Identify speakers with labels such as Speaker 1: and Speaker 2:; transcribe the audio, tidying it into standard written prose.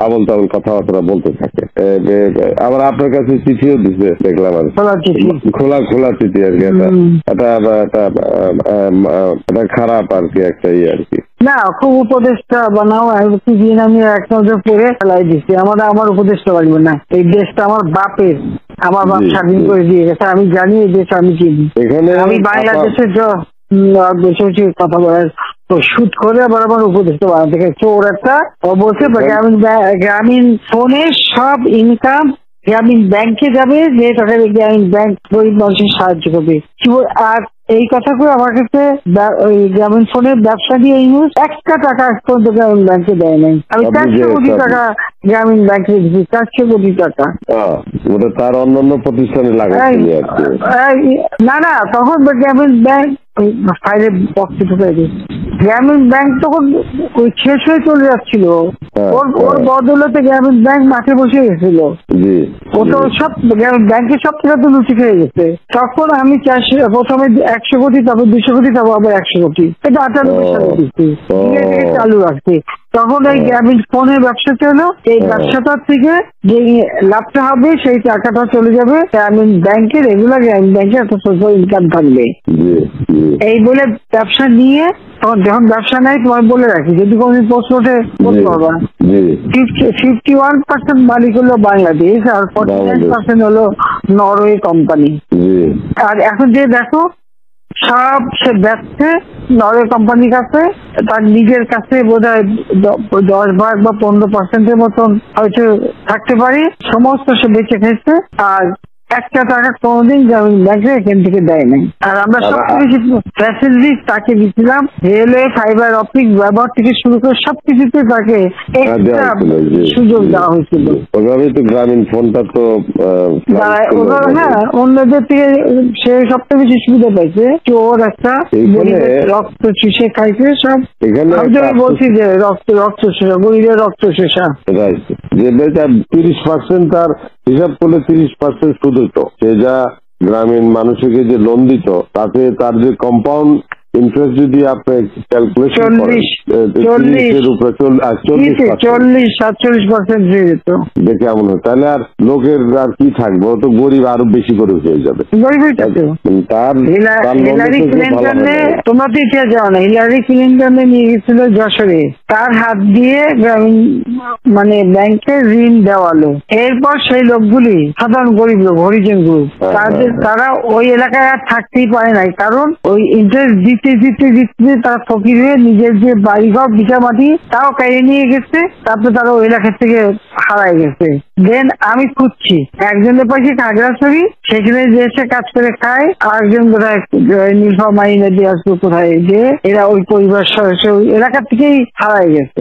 Speaker 1: আবল তাবল কথাবার্তা বলতে থাকে। আবার আপনার কাছে চিঠিও দিচ্ছে দেখলাম, আর খোলা খোলা চিঠি আর কি। এটা খারাপ আর কি, একটা আর কি।
Speaker 2: না, খুব উপদেশটা বানাও, দিন আমি এক নজর পড়ে ফেলাই দিচ্ছি। আমার উপদেশটা লাগবে না, এই দেশটা আমার বাপের, আমার বাপ স্বাধীন করে দিয়ে গেছে। আমি জানি এই দেশ আমি চিনি। আমি বাংলাদেশের বেশি বেশি কথা বলার শুট করে আবার আমার উপদেশটা বানাতে গেছে ওর একটা। ও বলছে গ্রামীণ ফোনে সব ইনকাম গ্রামীণ ব্যাংকে যাবে, যে টাকা গ্রামীণ ব্যাংক গরিব মানুষের সাহায্য করবে। আর এই কথা করে আমার কাছে ওই গ্রামীণ ফোনের ব্যবসা দিয়ে ইউজ একটা টাকা পর্যন্ত গ্রামীণ ব্যাংকে দেয় নাই। আমি 400 কোটি টাকা গ্রামীণ ব্যাংকে দিচ্ছি, 400 কোটি টাকা।
Speaker 1: ওটা তার অন্যান্য প্রতিষ্ঠানে লাগাচ্ছি।
Speaker 2: না না, তখন গ্রামীণ ব্যাংক ফাইলে বক্সে ঢুকাই দিই। গ্রামীণ ব্যাংক তখন ওই শেষ হয়ে চলে যাচ্ছিল, ওর বদলতে গ্রামীণ ব্যাংক মাঠে বসে গেছিল। ও তো সব ব্যাংকের সব টাকা তো লুচি খেয়ে গেছে। তখন আমি প্রথমে 100 কোটি, তারপর 200 কোটি, তারপর আবার 100 কোটি, এটা 98 সালে দিচ্ছি, চালু রাখছি। তখন এই গ্রামীণ ফোনের ব্যবসা ছিল, এই ব্যবসাটার থেকে যে লাভটা হবে সেই টাকাটা চলে যাবে গ্রামীণ ব্যাংকে, রেগুলার গ্রামীণ ব্যাংকে একটা সোশ্যাল ইনকাম থাকবে। এই বলে ব্যবসা নিয়ে তখন যখন ব্যবসা নেই, তোমার বলে রাখি, যদি কোনদিন প্রশ্ন ওঠে বলতে পারবা, 51% মালিক হলো বাংলাদেশ, আর 49% হলো নরওয়ে কোম্পানি। আর এখন যে দেখো সব সে ব্যবসা নরওয়ে কোম্পানির কাছে, তার নিজের কাছে বোধহয় 10 ভাগ বা 15% মতন হয়তো থাকতে পারে, সমস্ত সে বেঁচে খেয়েছে। আর একটা টাকা কোনোদিন গ্রামীণ ব্যাংকে এখান থেকে দেয় নাই। আর আমরা সবচেয়ে বেশি ফ্যাসিলিটি তাকে দিচ্ছিলাম, রেলওয়ে, ফাইবার অপটিক ব্যবহার থেকে শুরু করে সবকিছুতে তাকে সুযোগ দেওয়া হয়েছিল।
Speaker 1: গ্রামীণ ফোনটা তো
Speaker 2: হ্যাঁ, অন্যদের থেকে সে সবচেয়ে বেশি সুবিধা পাইছে। ওর একটা রক্ত চুষে খাইছে সব। আমি বলছি যে রক্ত শোষা, গরিবের রক্ত শোষা।
Speaker 1: 30% তার হিসাব করলে 30% সুদ হতো। সে যা গ্রামীণ মানুষকে যে লোন দিত, তাতে তার যে কম্পাউন্ড ইন্টারেস্ট যদি আপনি ক্যালকুলেশন করেন,
Speaker 2: 40-47% দিয়ে যেত।
Speaker 1: দেখে এমন হয়, তাহলে আর লোকের আর কি থাকবে, ও তো গরিব আরো বেশি করে হয়ে যাবে।
Speaker 2: তোমরা তো ইতিহাস জানো না, হিলারি ক্লিন্টনে নিয়ে গেছিল যশোরে, তার হাত দিয়ে গ্রামীণ মানে ব্যাংকে ঋণ দেওয়ালো। এরপর সেই লোকগুলি সাধারণ গরিব লোক, হরিজন গ্রুপ, তারা ওই এলাকায় আর থাকতেই পারে নাই, কারণ ওই ইন্টারেস্ট দিতে তারা ফকির হয়ে নিজের যে বাড়িঘর ভিটা মাটি তাও কেড়ে নিয়ে গেছে। তারপরে তারা ওই এলাকা থেকে হারাই গেছে। দেন আমি খুঁজছি, একজনের পাশে খাগড়াছড়ি, সেখানে যে এসে কাজ করে খায়, আর একজন কোথায় নীলফামারী নদী আসবে কোথায়, যে এরা ওই পরিবার সদস্য ওই এলাকা থেকেই হারাই গেছে।